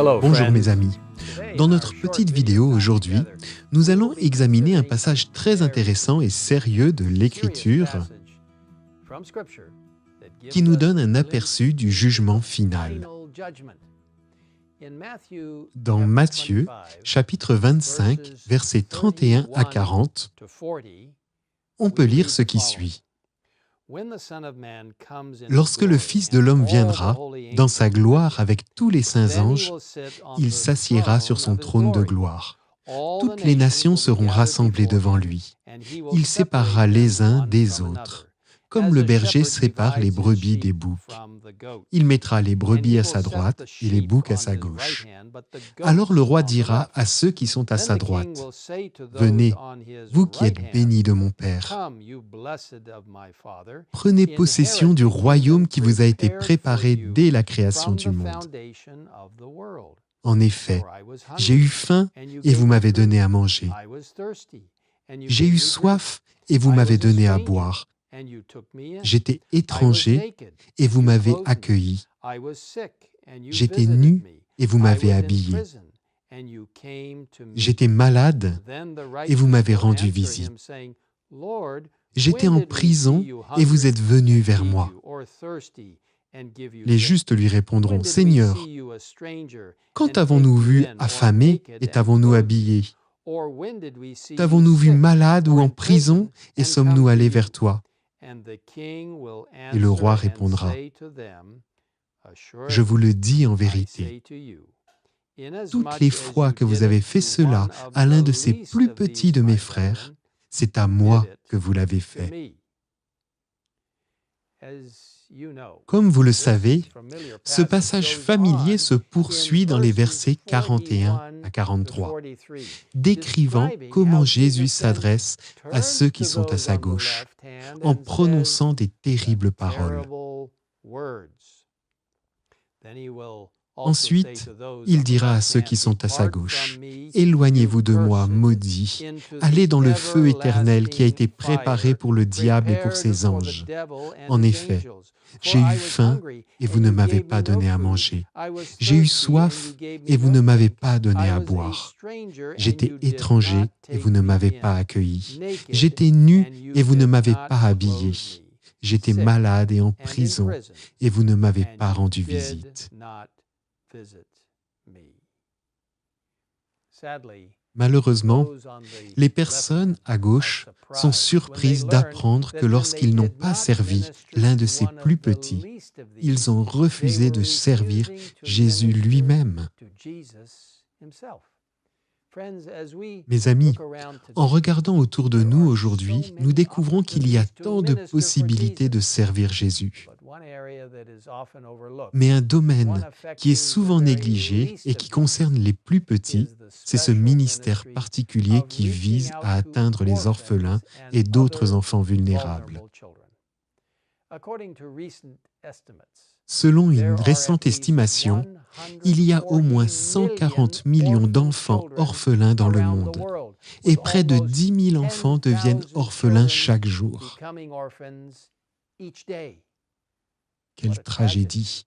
Bonjour mes amis. Dans notre petite vidéo aujourd'hui, nous allons examiner un passage très intéressant et sérieux de l'Écriture qui nous donne un aperçu du jugement final. Dans Matthieu, chapitre 25, versets 31 à 40, on peut lire ce qui suit. Lorsque le Fils de l'homme viendra, dans sa gloire avec tous les saints anges, il s'assiera sur son trône de gloire. Toutes les nations seront rassemblées devant lui. Il séparera les uns des autres, comme le berger sépare les brebis des boucs. Il mettra les brebis à sa droite et les boucs à sa gauche. Alors le roi dira à ceux qui sont à sa droite, « Venez, vous qui êtes bénis de mon Père. Prenez possession du royaume qui vous a été préparé dès la création du monde. En effet, j'ai eu faim et vous m'avez donné à manger. J'ai eu soif et vous m'avez donné à boire. J'étais étranger et vous m'avez accueilli. J'étais nu et vous m'avez habillé. J'étais malade et vous m'avez rendu visite. J'étais en prison et vous êtes venus vers moi. » Les justes lui répondront, « Seigneur, quand t'avons-nous vu affamé et t'avons-nous habillé? T'avons-nous vu malade ou en prison et sommes-nous allés vers toi ?» Et le roi répondra, « Je vous le dis en vérité, toutes les fois que vous avez fait cela à l'un de ces plus petits de mes frères, c'est à moi que vous l'avez fait. » Comme vous le savez, ce passage familier se poursuit dans les versets 41 à 43, décrivant comment Jésus s'adresse à ceux qui sont à sa gauche, en prononçant des terribles paroles. Ensuite, il dira à ceux qui sont à sa gauche, « Éloignez-vous de moi, maudits, allez dans le feu éternel qui a été préparé pour le diable et pour ses anges. En effet, j'ai eu faim et vous ne m'avez pas donné à manger. J'ai eu soif et vous ne m'avez pas donné à boire. J'étais étranger et vous ne m'avez pas accueilli. J'étais nu et vous ne m'avez pas habillé. J'étais malade et en prison et vous ne m'avez pas rendu visite. » Malheureusement, les personnes à gauche sont surprises d'apprendre que lorsqu'ils n'ont pas servi l'un de ces plus petits, ils ont refusé de servir Jésus lui-même. Mes amis, en regardant autour de nous aujourd'hui, nous découvrons qu'il y a tant de possibilités de servir Jésus. Mais un domaine qui est souvent négligé et qui concerne les plus petits, c'est ce ministère particulier qui vise à atteindre les orphelins et d'autres enfants vulnérables. Selon une récente estimation, il y a au moins 140 millions d'enfants orphelins dans le monde et près de 10 000 enfants deviennent orphelins chaque jour. Quelle tragédie!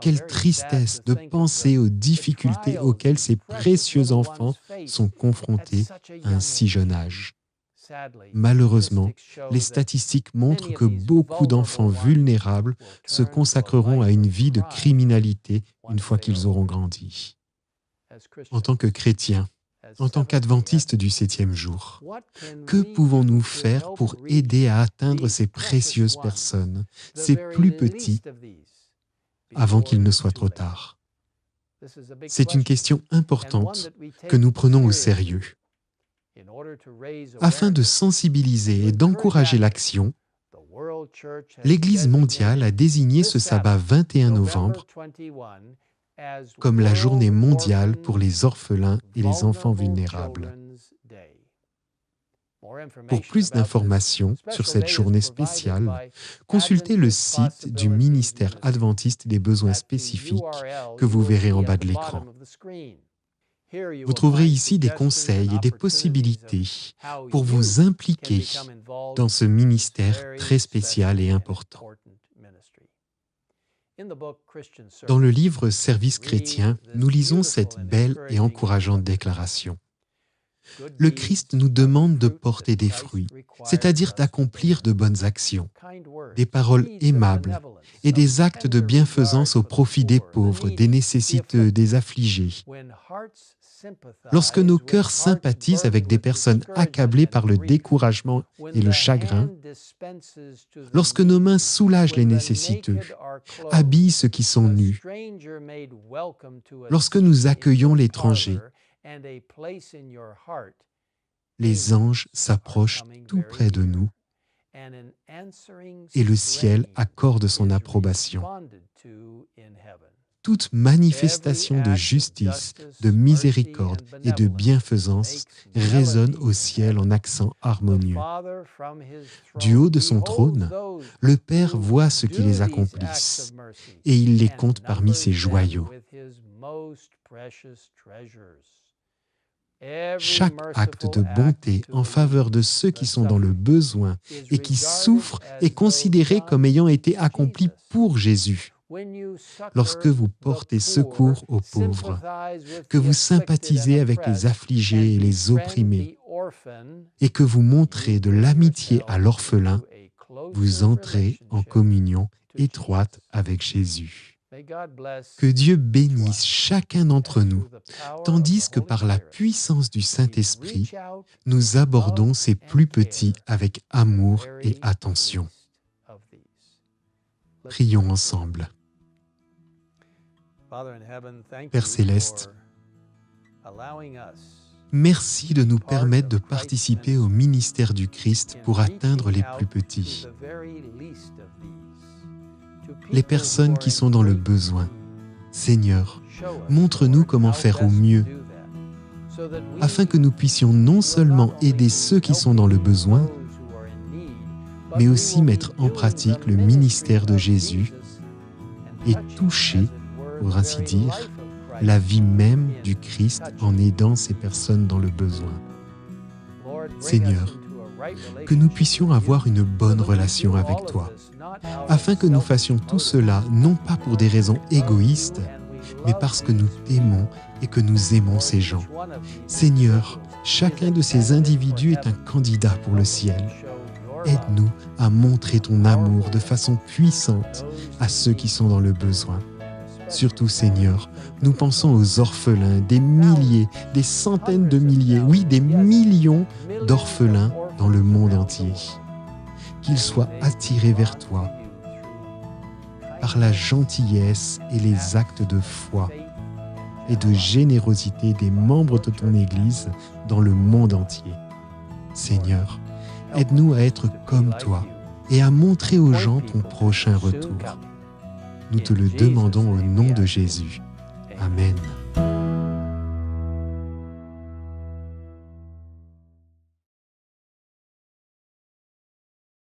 Quelle tristesse de penser aux difficultés auxquelles ces précieux enfants sont confrontés à un si jeune âge. Malheureusement, les statistiques montrent que beaucoup d'enfants vulnérables se consacreront à une vie de criminalité une fois qu'ils auront grandi. En tant que chrétiens, en tant qu'adventistes du 7e jour, que pouvons-nous faire pour aider à atteindre ces précieuses personnes, ces plus petits, avant qu'il ne soit trop tard? C'est une question importante que nous prenons au sérieux. Afin de sensibiliser et d'encourager l'action, l'Église mondiale a désigné ce sabbat 21 novembre comme la journée mondiale pour les orphelins et les enfants vulnérables. Pour plus d'informations sur cette journée spéciale, consultez le site du ministère adventiste des besoins spécifiques que vous verrez en bas de l'écran. Vous trouverez ici des conseils et des possibilités pour vous impliquer dans ce ministère très spécial et important. Dans le livre Service chrétien, nous lisons cette belle et encourageante déclaration. Le Christ nous demande de porter des fruits, c'est-à-dire d'accomplir de bonnes actions, des paroles aimables et des actes de bienfaisance au profit des pauvres, des nécessiteux, des affligés. Lorsque nos cœurs sympathisent avec des personnes accablées par le découragement et le chagrin, lorsque nos mains soulagent les nécessiteux, habillent ceux qui sont nus, lorsque nous accueillons l'étranger, les anges s'approchent tout près de nous et le ciel accorde son approbation. Toute manifestation de justice, de miséricorde et de bienfaisance résonne au ciel en accents harmonieux. Du haut de son trône, le Père voit ceux qui les accomplissent et il les compte parmi ses joyaux. Chaque acte de bonté en faveur de ceux qui sont dans le besoin et qui souffrent est considéré comme ayant été accompli pour Jésus. Lorsque vous portez secours aux pauvres, que vous sympathisez avec les affligés et les opprimés, et que vous montrez de l'amitié à l'orphelin, vous entrez en communion étroite avec Jésus. Que Dieu bénisse chacun d'entre nous, tandis que par la puissance du Saint-Esprit, nous abordons ces plus petits avec amour et attention. Prions ensemble. Père Céleste, merci de nous permettre de participer au ministère du Christ pour atteindre les plus petits, les personnes qui sont dans le besoin. Seigneur, montre-nous comment faire au mieux, afin que nous puissions non seulement aider ceux qui sont dans le besoin, mais aussi mettre en pratique le ministère de Jésus et toucher, pour ainsi dire, la vie même du Christ en aidant ces personnes dans le besoin. Seigneur, que nous puissions avoir une bonne relation avec toi, afin que nous fassions tout cela non pas pour des raisons égoïstes, mais parce que nous t'aimons et que nous aimons ces gens. Seigneur, chacun de ces individus est un candidat pour le ciel. Aide-nous à montrer ton amour de façon puissante à ceux qui sont dans le besoin. Surtout, Seigneur, nous pensons aux orphelins, des milliers, des centaines de milliers, oui, des millions d'orphelins dans le monde entier. Qu'ils soient attirés vers toi par la gentillesse et les actes de foi et de générosité des membres de ton Église dans le monde entier. Seigneur, aide-nous à être comme toi et à montrer aux gens ton prochain retour. Nous te le demandons au nom de Jésus. Amen.